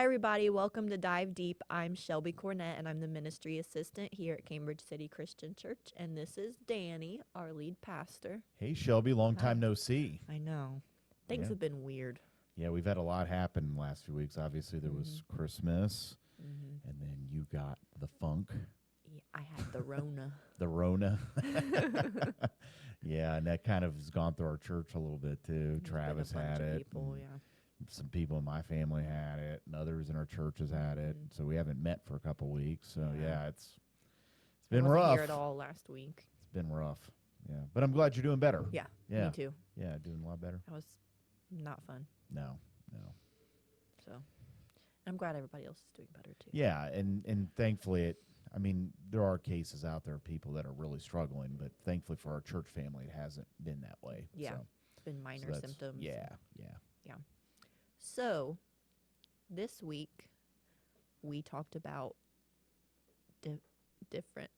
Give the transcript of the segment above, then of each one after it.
everybody. Welcome to Dive Deep. I'm Shelby Cornett, and I'm the ministry assistant here at Cambridge City Christian Church. And this is Danny, our lead pastor. Hey, Shelby, long Hi. time no see. I know. Things have been weird. Yeah, we've had a lot happen the last few weeks. Obviously, there was Christmas, and then you got the funk. Yeah, I had the Rona. The Rona. Yeah, and that kind of has gone through our church a little bit, too. Travis had it. People, Some people in my family had it, and others in our churches had it. So we haven't met for a couple weeks. So, yeah, it's been I wasn't rough. here at all last week. It's been rough. Yeah, but I'm glad you're doing better. Yeah, me too. Yeah, doing a lot better. That was not fun. No. So I'm glad everybody else is doing better, too. Yeah, and thankfully, there are cases out there of people that are really struggling, but thankfully for our church family, it hasn't been that way. Yeah, So, it's been minor symptoms. Yeah. So this week, we talked about different.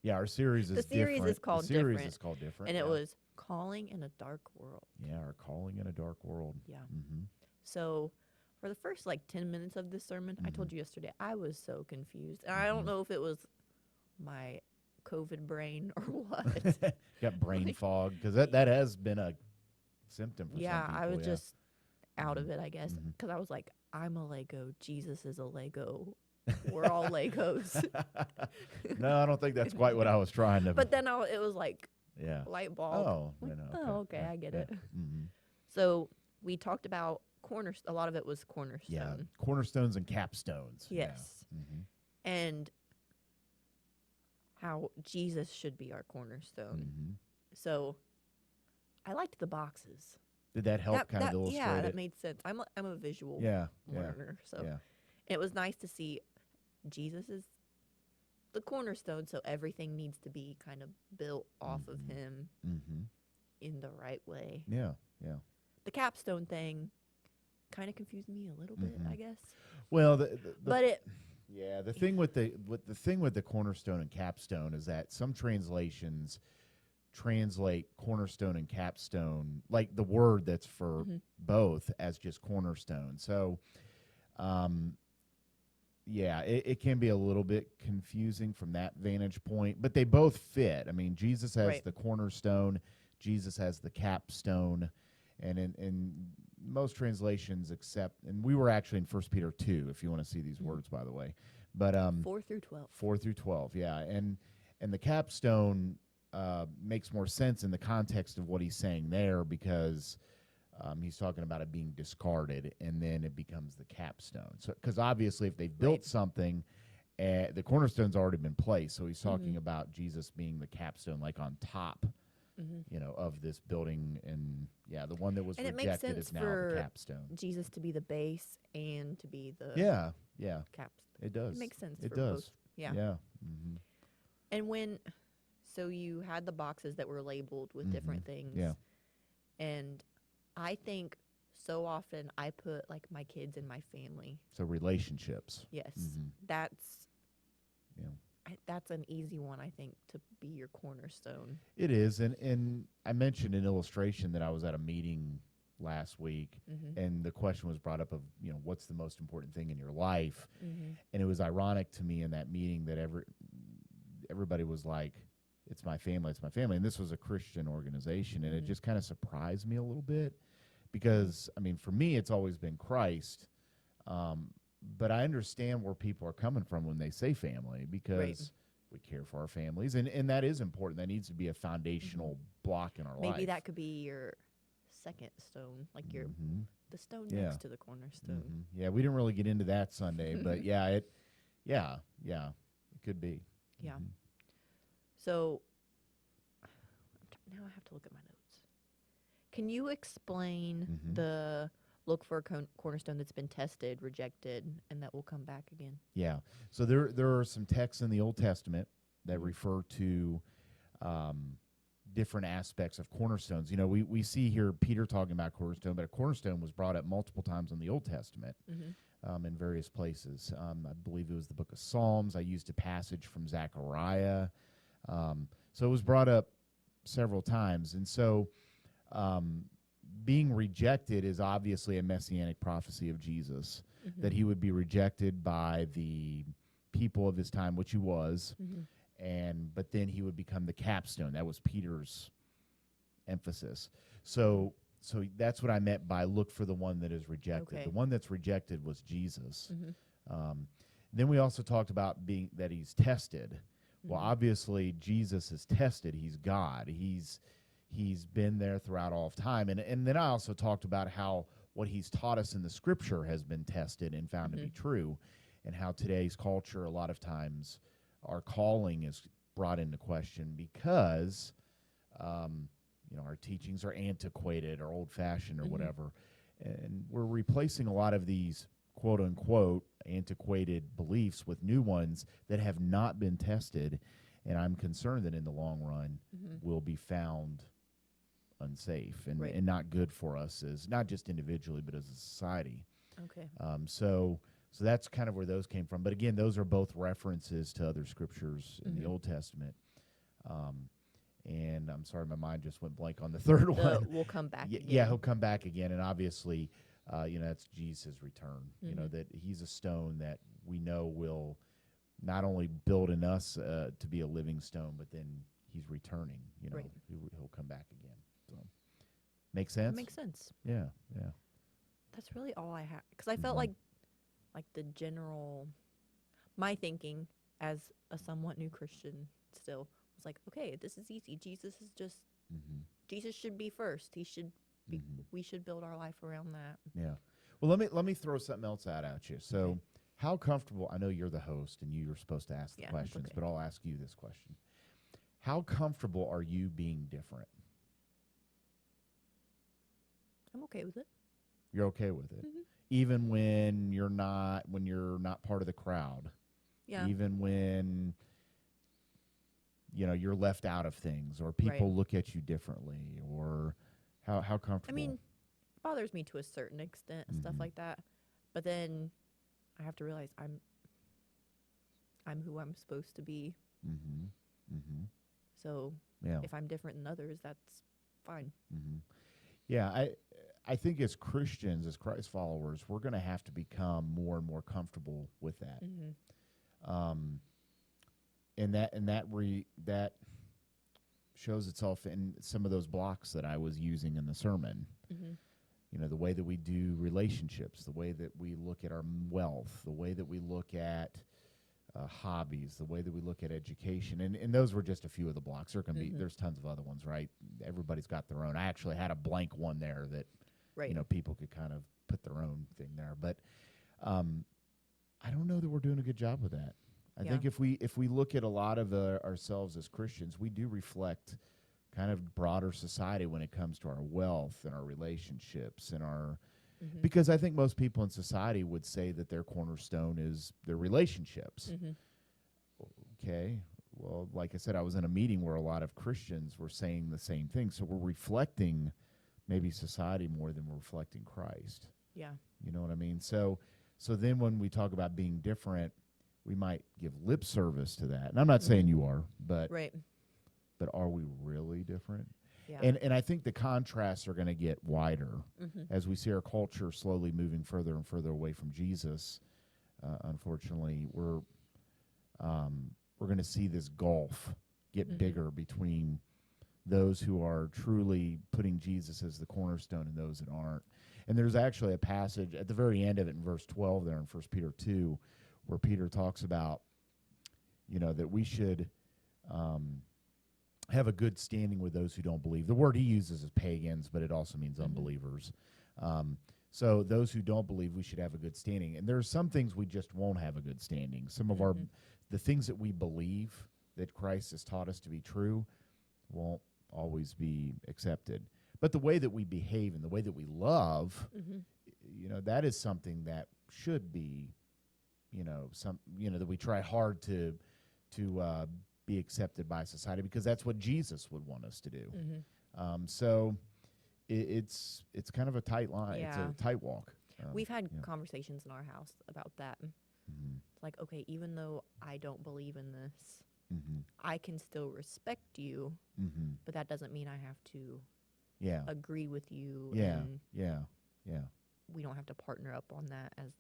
Yeah, our series is The series different. is called The series Different. is called Different. And it yeah. was Calling in a Dark World. Yeah, our calling in a dark world. Yeah. Mm-hmm. So for the first 10 minutes of this sermon, I told you yesterday, I was so confused. And I don't know if it was my COVID brain or what. Got brain fog, because that has been a symptom for some people. I was just out of it, I guess, because I was like, I'm a Lego. Jesus is a Lego. We're all Legos. No, I don't think that's quite what I was trying to. But then it was like yeah. light bulb. Oh, Like, okay. Okay, I get it. Mm-hmm. So we talked about a lot of it was Cornerstone. Yeah, cornerstones and capstones. Yes. Yeah. Mm-hmm. And how Jesus should be our cornerstone. Mm-hmm. So I liked the boxes. Did that help kind of illustrate yeah, it? that made sense. I'm a visual learner, so it was nice to see Jesus is the cornerstone, so everything needs to be kind of built off of him in the right way. Yeah. The capstone thing kind of confused me a little bit, I guess. Well, the thing with the cornerstone and capstone is that some translations translate cornerstone and capstone, like the word that's for both, as just cornerstone. So, it can be a little bit confusing from that vantage point, but they both fit. I mean, Jesus has the cornerstone, Jesus has the capstone, and in most translations except, and we were actually in 1 Peter 2, if you want to see these words, by the way, but 4 through 12. 4 through 12, yeah, and the capstone makes more sense in the context of what he's saying there, because he's talking about it being discarded, and then it becomes the capstone. So, because obviously, if they've built something, the cornerstone's already been placed. So he's talking about Jesus being the capstone, like on top, of this building, and the one that was rejected is now the capstone. Jesus to be the base and to be the capstone. It does. It makes sense. It for does. Both. Yeah. Mm-hmm. And so you had the boxes that were labeled with different things. Yeah. And I think so often I put my kids in my family. So relationships. Yes. Mm-hmm. That's an easy one, I think, to be your cornerstone. It is. And I mentioned an illustration that I was at a meeting last week, and the question was brought up of, what's the most important thing in your life? And it was ironic to me in that meeting that everybody was like, it's my family. And this was a Christian organization, and it just kind of surprised me a little bit, because, for me, it's always been Christ. But I understand where people are coming from when they say family, because we care for our families, and that is important. That needs to be a foundational block in our life. Maybe that could be your second stone, the stone next to the cornerstone. Yeah, we didn't really get into that Sunday, but it could be. Yeah. So now I have to look at my notes. Can you explain the look for a cornerstone that's been tested, rejected, and that will come back again? Yeah. So there are some texts in the Old Testament that refer to different aspects of cornerstones. We see here Peter talking about cornerstone, but a cornerstone was brought up multiple times in the Old Testament in various places. I believe it was the book of Psalms. I used a passage from Zechariah. So it was brought up several times. And so being rejected is obviously a messianic prophecy of Jesus. that he would be rejected by the people of his time, which he was, but then he would become the capstone. That was Peter's emphasis. So that's what I meant by look for the one that is rejected. Okay. The one that's rejected was Jesus. Then we also talked about that he's tested. Well, obviously Jesus is tested. He's God. He's been there throughout all of time. And then I also talked about how what he's taught us in the scripture has been tested and found to be true, and how today's culture, a lot of times, our calling is brought into question because our teachings are antiquated or old-fashioned or whatever. And we're replacing a lot of these quote-unquote antiquated beliefs with new ones that have not been tested, and I'm concerned that in the long run will be found unsafe and not good for us, as not just individually but as a society. Okay. So that's kind of where those came from. But again, those are both references to other scriptures in the Old Testament. And I'm sorry, my mind just went blank on the third one. We'll come back again. Yeah, he'll come back again. And obviously, that's Jesus' return. That he's a stone that we know will not only build in us to be a living stone, but then he's returning. He'll come back again. So, make sense? That makes sense. Yeah. That's really all I have. Because I felt like the general, my thinking as a somewhat new Christian still was like, okay, this is easy. Jesus is just, Jesus should be first. He should be, we should build our life around that. Yeah. Well, let me throw something else out at you. So how comfortable, I know you're the host and you're supposed to ask the questions, but I'll ask you this question. How comfortable are you being different? I'm okay with it. You're okay with it? Even when you're not part of the crowd? Yeah. Even when you're left out of things, or people look at you differently, or how comfortable? I mean, it bothers me to a certain extent and stuff like that. But then I have to realize I'm who I'm supposed to be. So if I'm different than others, that's fine. Yeah, I think as Christians, as Christ followers, we're going to have to become more and more comfortable with that. And that shows itself in some of those blocks that I was using in the sermon. The way that we do relationships, the way that we look at our wealth, the way that we look at hobbies, the way that we look at education. And those were just a few of the blocks. There's tons of other ones, right? Everybody's got their own. I actually had a blank one there that people could kind of put their own thing there. But I don't know that we're doing a good job with that. I think if we look at a lot of ourselves as Christians, we do reflect kind of broader society when it comes to our wealth and our relationships and our because I think most people in society would say that their cornerstone is their relationships. Okay. Well, like I said, I was in a meeting where a lot of Christians were saying the same thing. So we're reflecting maybe society more than we're reflecting Christ. Yeah. You know what I mean? So then when we talk about being different, we might give lip service to that. And I'm not saying you are, but are we really different? Yeah. And I think the contrasts are going to get wider as we see our culture slowly moving further and further away from Jesus. Unfortunately, we're going to see this gulf get bigger between those who are truly putting Jesus as the cornerstone and those that aren't. And there's actually a passage at the very end of it in verse 12 there in 1 Peter 2 where Peter talks about, that we should have a good standing with those who don't believe. The word he uses is pagans, but it also means unbelievers. So those who don't believe, we should have a good standing. And there are some things we just won't have a good standing. Some of the things that we believe that Christ has taught us to be true won't always be accepted. But the way that we behave and the way that we love, that is something that should be, that we try hard to be accepted by society because that's what Jesus would want us to do. So it's kind of a tight line. Yeah. It's a tight walk. We've had conversations in our house about that. It's like, okay, even though I don't believe in this, I can still respect you, but that doesn't mean I have to agree with you. Yeah. We don't have to partner up on that as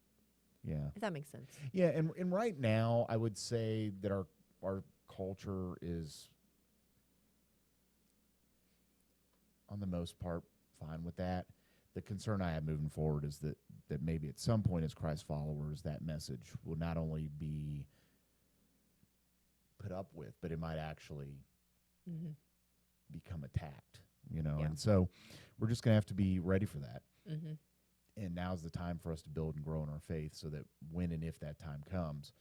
Yeah. If that makes sense. Yeah, and right now I would say that our culture is, on the most part, fine with that. The concern I have moving forward is that maybe at some point as Christ followers, that message will not only be put up with, but it might actually become attacked, Yeah. And so we're just going to have to be ready for that. Mm-hmm. And now's the time for us to build and grow in our faith so that when and if that time comes,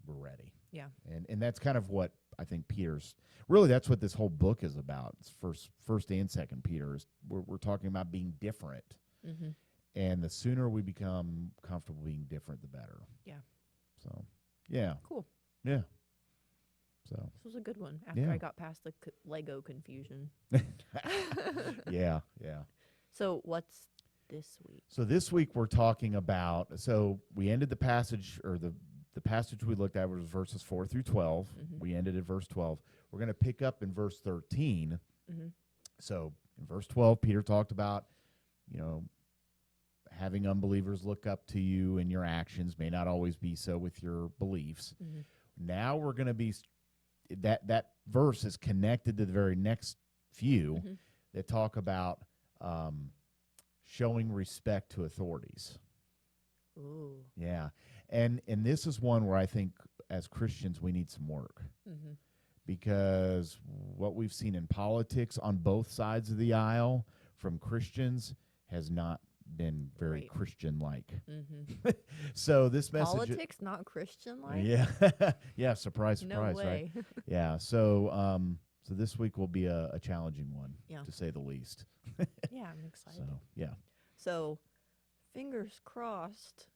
we're ready. Yeah. And that's kind of what I think really that's what this whole book is about. It's first and second Peter. We're talking about being different. Mm-hmm. And the sooner we become comfortable being different, the better. Yeah. So, yeah. Cool. Yeah. So this was a good one after I got past the Lego confusion. Yeah. So what's this week? So this week we're talking about, we ended the passage, or the passage we looked at was verses 4 through 12. Mm-hmm. We ended at verse 12. We're going to pick up in verse 13. Mm-hmm. So in verse 12, Peter talked about, having unbelievers look up to you and your actions may not always be so with your beliefs. Mm-hmm. Now we're going to be, that verse is connected to the very next few that talk about showing respect to authorities. Ooh. Yeah. And this is one where I think as Christians we need some work. Mm-hmm. Because what we've seen in politics on both sides of the aisle from Christians has not been very Christian-like. Mm-hmm. So this message... Politics not Christian-like? Yeah. Yeah, surprise, No way. right? Yeah, so this week will be a challenging one, to say the least. Yeah, I'm excited. So, yeah. So, fingers crossed,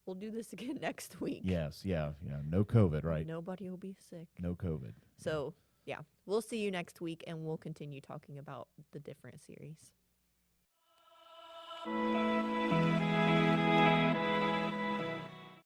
we'll do this again next week. Yes, yeah. No COVID, right? Nobody will be sick. No COVID. So, yeah, we'll see you next week, and we'll continue talking about the different series.